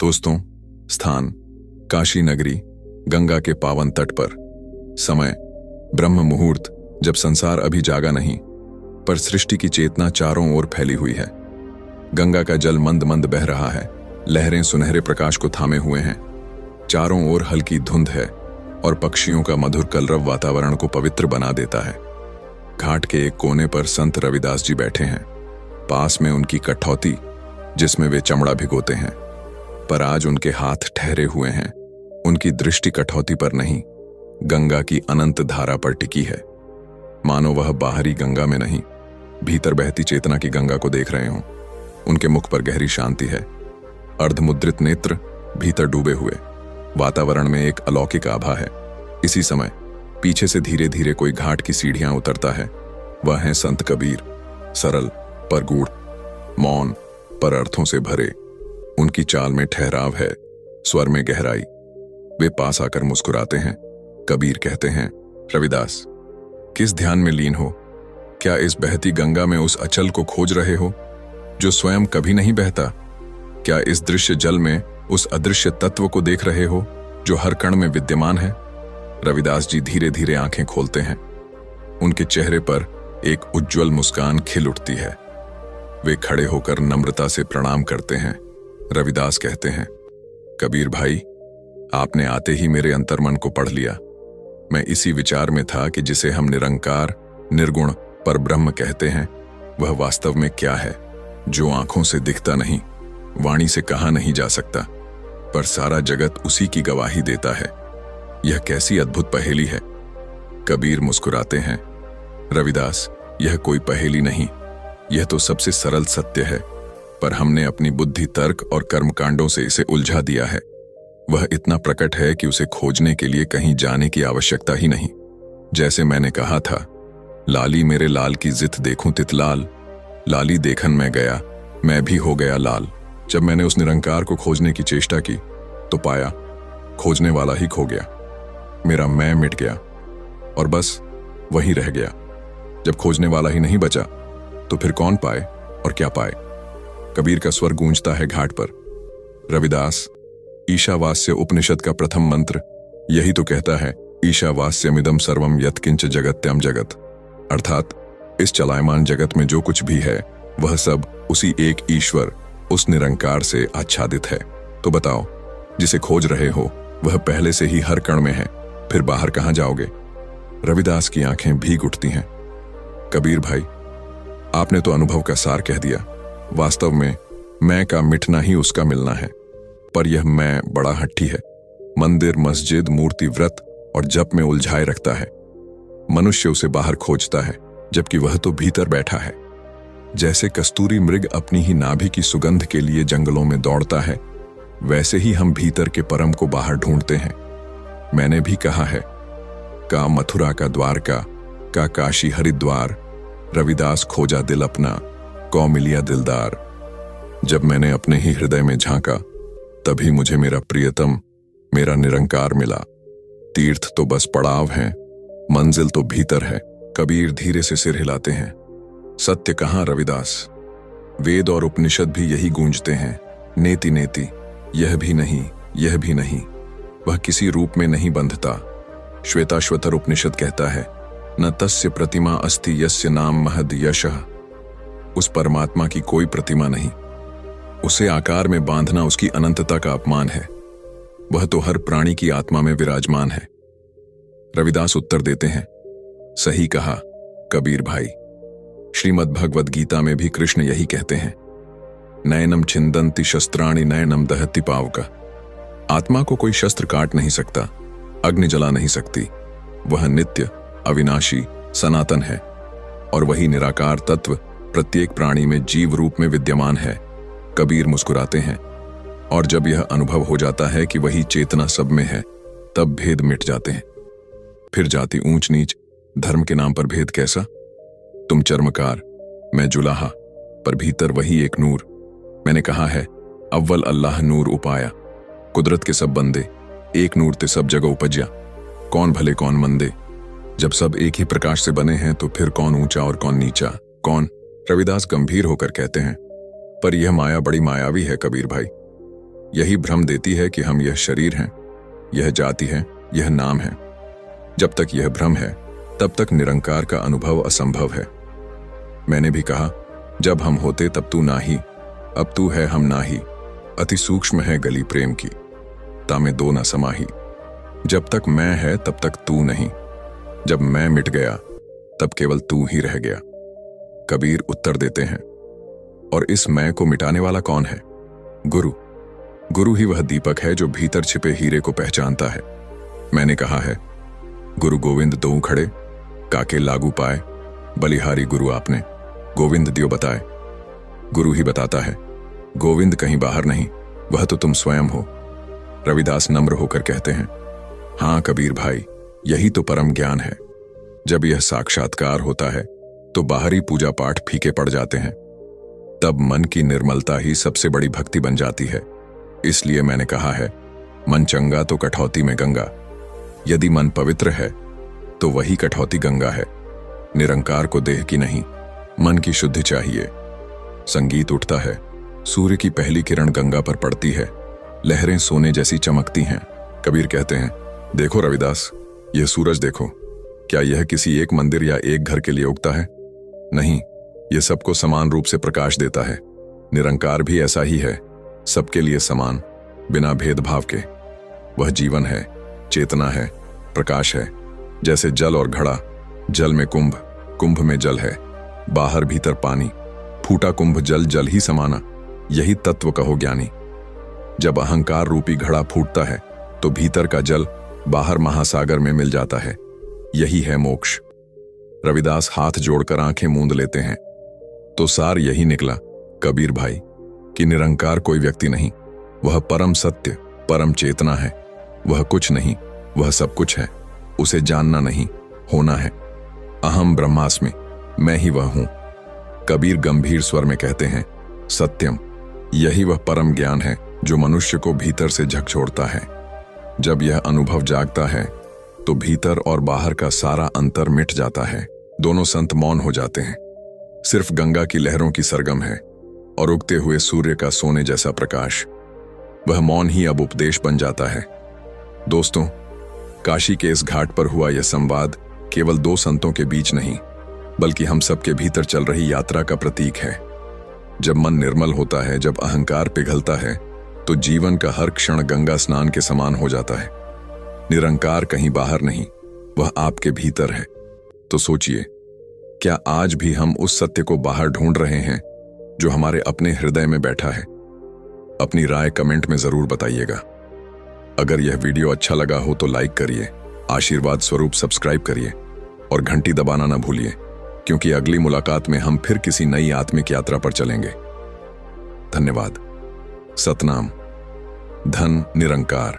दोस्तों, स्थान काशी नगरी, गंगा के पावन तट पर। समय ब्रह्म मुहूर्त, जब संसार अभी जागा नहीं, पर सृष्टि की चेतना चारों ओर फैली हुई है। गंगा का जल मंद मंद बह रहा है, लहरें सुनहरे प्रकाश को थामे हुए हैं। चारों ओर हल्की धुंध है और पक्षियों का मधुर कलरव वातावरण को पवित्र बना देता है। घाट के एक कोने पर संत रविदास जी बैठे हैं। पास में उनकी कठौती, जिसमें वे चमड़ा भिगोते हैं, पर आज उनके हाथ ठहरे हुए हैं। उनकी दृष्टि कठौती पर नहीं, गंगा की अनंत धारा पर टिकी है। मानो वह बाहरी गंगा में नहीं, भीतर बहती चेतना की गंगा को देख रहे हों। उनके मुख पर गहरी शांति है, अर्धमुद्रित नेत्र भीतर डूबे हुए। वातावरण में एक अलौकिक आभा है। इसी समय पीछे से धीरे धीरे कोई घाट की सीढ़ियां उतरता है। वह है संत कबीर, सरल पर गूढ़, मौन पर अर्थों से भरे। उनकी चाल में ठहराव है, स्वर में गहराई। वे पास आकर मुस्कुराते हैं। कबीर कहते हैं, रविदास, किस ध्यान में लीन हो? क्या इस बहती गंगा में उस अचल को खोज रहे हो जो स्वयं कभी नहीं बहता? क्या इस दृश्य जल में उस अदृश्य तत्व को देख रहे हो जो हर कण में विद्यमान है? रविदास जी धीरे धीरे आंखें खोलते हैं। उनके चेहरे पर एक उज्जवल मुस्कान खिल उठती है। वे खड़े होकर नम्रता से प्रणाम करते हैं। रविदास कहते हैं, कबीर भाई, आपने आते ही मेरे अंतर्मन को पढ़ लिया। मैं इसी विचार में था कि जिसे हम निरंकार, निर्गुण, परब्रह्म कहते हैं, वह वास्तव में क्या है, जो आंखों से दिखता नहीं, वाणी से कहा नहीं जा सकता, पर सारा जगत उसी की गवाही देता है। यह कैसी अद्भुत पहेली है। कबीर मुस्कुराते हैं, रविदास, यह कोई पहेली नहीं, यह तो सबसे सरल सत्य है, पर हमने अपनी बुद्धि, तर्क और कर्मकांडों से इसे उलझा दिया है। वह इतना प्रकट है कि उसे खोजने के लिए कहीं जाने की आवश्यकता ही नहीं। जैसे मैंने कहा था, लाली मेरे लाल की जित देखूं तितलाल, लाली देखन मैं गया, मैं भी हो गया लाल। जब मैंने उस निरंकार को खोजने की चेष्टा की तो पाया खोजने वाला ही खो गया। मेरा मैं मिट गया और बस वहीं रह गया। जब खोजने वाला ही नहीं बचा तो फिर कौन पाए और क्या पाए? कबीर का स्वर गूंजता है घाट पर। रविदास, ईशावास्य उपनिषद का प्रथम मंत्र यही तो कहता है, ईशावास्यमिदं सर्वम यत्किंच जगत्यम जगत। अर्थात इस चलायमान जगत में जो कुछ भी है वह सब उसी एक ईश्वर, उस निरंकार से आच्छादित है। तो बताओ, जिसे खोज रहे हो वह पहले से ही हर कण में है, फिर बाहर कहां जाओगे? रविदास की आंखें भीग उठती हैं। कबीर भाई, आपने तो अनुभव का सार कह दिया। वास्तव में मैं का मिटना ही उसका मिलना है, पर यह मैं बड़ा हट्ठी है। मंदिर, मस्जिद, मूर्ति, व्रत और जप में उलझाए रखता है। मनुष्य उसे बाहर खोजता है, जबकि वह तो भीतर बैठा है। जैसे कस्तूरी मृग अपनी ही नाभि की सुगंध के लिए जंगलों में दौड़ता है, वैसे ही हम भीतर के परम को बाहर ढूंढते हैं। मैंने भी कहा है, का मथुरा का द्वारका, का काशी हरिद्वार, रविदास खोजा दिल अपना, कौ मिलिया दिलदार। जब मैंने अपने ही हृदय में झांका, तभी मुझे मेरा प्रियतम, मेरा निरंकार मिला। तीर्थ तो बस पड़ाव हैं, मंजिल तो भीतर है। कबीर धीरे से सिर हिलाते हैं। सत्य कहाँ रविदास? वेद और उपनिषद भी यही गूंजते हैं, नेति नेति, यह भी नहीं, यह भी नहीं। वह किसी रूप में नहीं बंधता। श्वेताश्वतर उपनिषद कहता है, न तस्य प्रतिमा अस्ति यस्य नाम महद यशः। उस परमात्मा की कोई प्रतिमा नहीं। उसे आकार में बांधना उसकी अनंतता का अपमान है। वह तो हर प्राणी की आत्मा में विराजमान है। रविदास उत्तर देते हैं, सही कहा कबीर भाई। श्रीमद् भगवद गीता में भी कृष्ण यही कहते हैं, नयनम छिंदन्ति शस्त्राणि नयनम दहति पावका। आत्मा को कोई शस्त्र काट नहीं सकता, अग्नि जला नहीं सकती। वह नित्य, अविनाशी, सनातन है। और वही निराकार तत्व प्रत्येक प्राणी में जीव रूप में विद्यमान है। कबीर मुस्कुराते हैं, और जब यह अनुभव हो जाता है कि वही चेतना सब में है, तब भेद मिट जाते हैं। फिर जाति ऊंच नीच, धर्म के नाम पर भेद कैसा? तुम चर्मकार, मैं जुलाहा, पर भीतर वही एक नूर। मैंने कहा है, अव्वल अल्लाह नूर उपाया। कुदरत के सब बंदे एक नूर ते सब जगह उपज्या। कौन भले कौन मंदे। जब सब एक ही प्रकाश से बने हैं तो फिर कौन ऊंचा और कौन नीचा, कौन? रविदास गंभीर होकर कहते हैं, पर यह माया बड़ी मायावी है कबीर भाई। यही भ्रम देती है कि हम यह शरीर हैं, यह जाति है, यह नाम है। जब तक यह भ्रम है तब तक निरंकार का अनुभव असंभव है। मैंने भी कहा, जब हम होते तब तू ना ही, अब तू है हम ना ही। अति सूक्ष्म है गली प्रेम की, तामे दो न समाही। जब तक मैं है तब तक तू नहीं, जब मैं मिट गया तब केवल तू ही रह गया। कबीर उत्तर देते हैं, और इस मैं को मिटाने वाला कौन है? गुरु। गुरु ही वह दीपक है जो भीतर छिपे हीरे को पहचानता है। मैंने कहा है, गुरु गोविंद दो खड़े, काके लागू पाए, बलिहारी गुरु आपने, गोविंद दियो बताए। गुरु ही बताता है, गोविंद कहीं बाहर नहीं, वह तो तुम स्वयं हो। रविदास नम्र होकर कहते हैं, हाँ कबीर भाई, यही तो परम ज्ञान है। जब यह साक्षात्कार होता है तो बाहरी पूजा पाठ फीके पड़ जाते हैं, तब मन की निर्मलता ही सबसे बड़ी भक्ति बन जाती है। इसलिए मैंने कहा है, मन चंगा तो कठौती में गंगा। यदि मन पवित्र है तो वही कठौती गंगा है। निरंकार को देह की नहीं, मन की शुद्धि चाहिए। संगीत उठता है, सूर्य की पहली किरण गंगा पर पड़ती है, लहरें सोने जैसी चमकती हैं। कबीर कहते हैं, देखो रविदास, यह सूरज देखो, क्या यह किसी एक मंदिर या एक घर के लिए उगता है? नहीं, यह सबको समान रूप से प्रकाश देता है। निरंकार भी ऐसा ही है, सबके लिए समान, बिना भेदभाव के। वह जीवन है, चेतना है, प्रकाश है। जैसे जल और घड़ा, जल में कुंभ, कुंभ में जल है, बाहर भीतर पानी, फूटा कुंभ जल जल ही समाना, यही तत्व कहो ज्ञानी। जब अहंकार रूपी घड़ा फूटता है तो भीतर का जल बाहर महासागर में मिल जाता है, यही है मोक्ष। रविदास हाथ जोड़कर आंखें मूंद लेते हैं। तो सार यही निकला कबीर भाई कि निरंकार कोई व्यक्ति नहीं, वह परम सत्य, परम चेतना है। वह कुछ नहीं, वह सब कुछ है। उसे जानना नहीं, होना है। अहम ब्रह्मास्मि, मैं ही वह हूं। कबीर गंभीर स्वर में कहते हैं, सत्यम, यही वह परम ज्ञान है जो मनुष्य को भीतर से झकझोरता है। जब यह अनुभव जागता है तो भीतर और बाहर का सारा अंतर मिट जाता है। दोनों संत मौन हो जाते हैं। सिर्फ गंगा की लहरों की सरगम है और उगते हुए सूर्य का सोने जैसा प्रकाश। वह मौन ही अब उपदेश बन जाता है। दोस्तों, काशी के इस घाट पर हुआ यह संवाद केवल दो संतों के बीच नहीं, बल्कि हम सबके भीतर चल रही यात्रा का प्रतीक है। जब मन निर्मल होता है, जब अहंकार पिघलता है, तो जीवन का हर क्षण गंगा स्नान के समान हो जाता है। निरंकार कहीं बाहर नहीं, वह आपके भीतर है। तो सोचिए, क्या आज भी हम उस सत्य को बाहर ढूंढ रहे हैं जो हमारे अपने हृदय में बैठा है? अपनी राय कमेंट में जरूर बताइएगा। अगर यह वीडियो अच्छा लगा हो तो लाइक करिए, आशीर्वाद स्वरूप सब्सक्राइब करिए और घंटी दबाना ना भूलिए, क्योंकि अगली मुलाकात में हम फिर किसी नई आत्मिक यात्रा पर चलेंगे। धन्यवाद। सतनाम। धन निरंकार।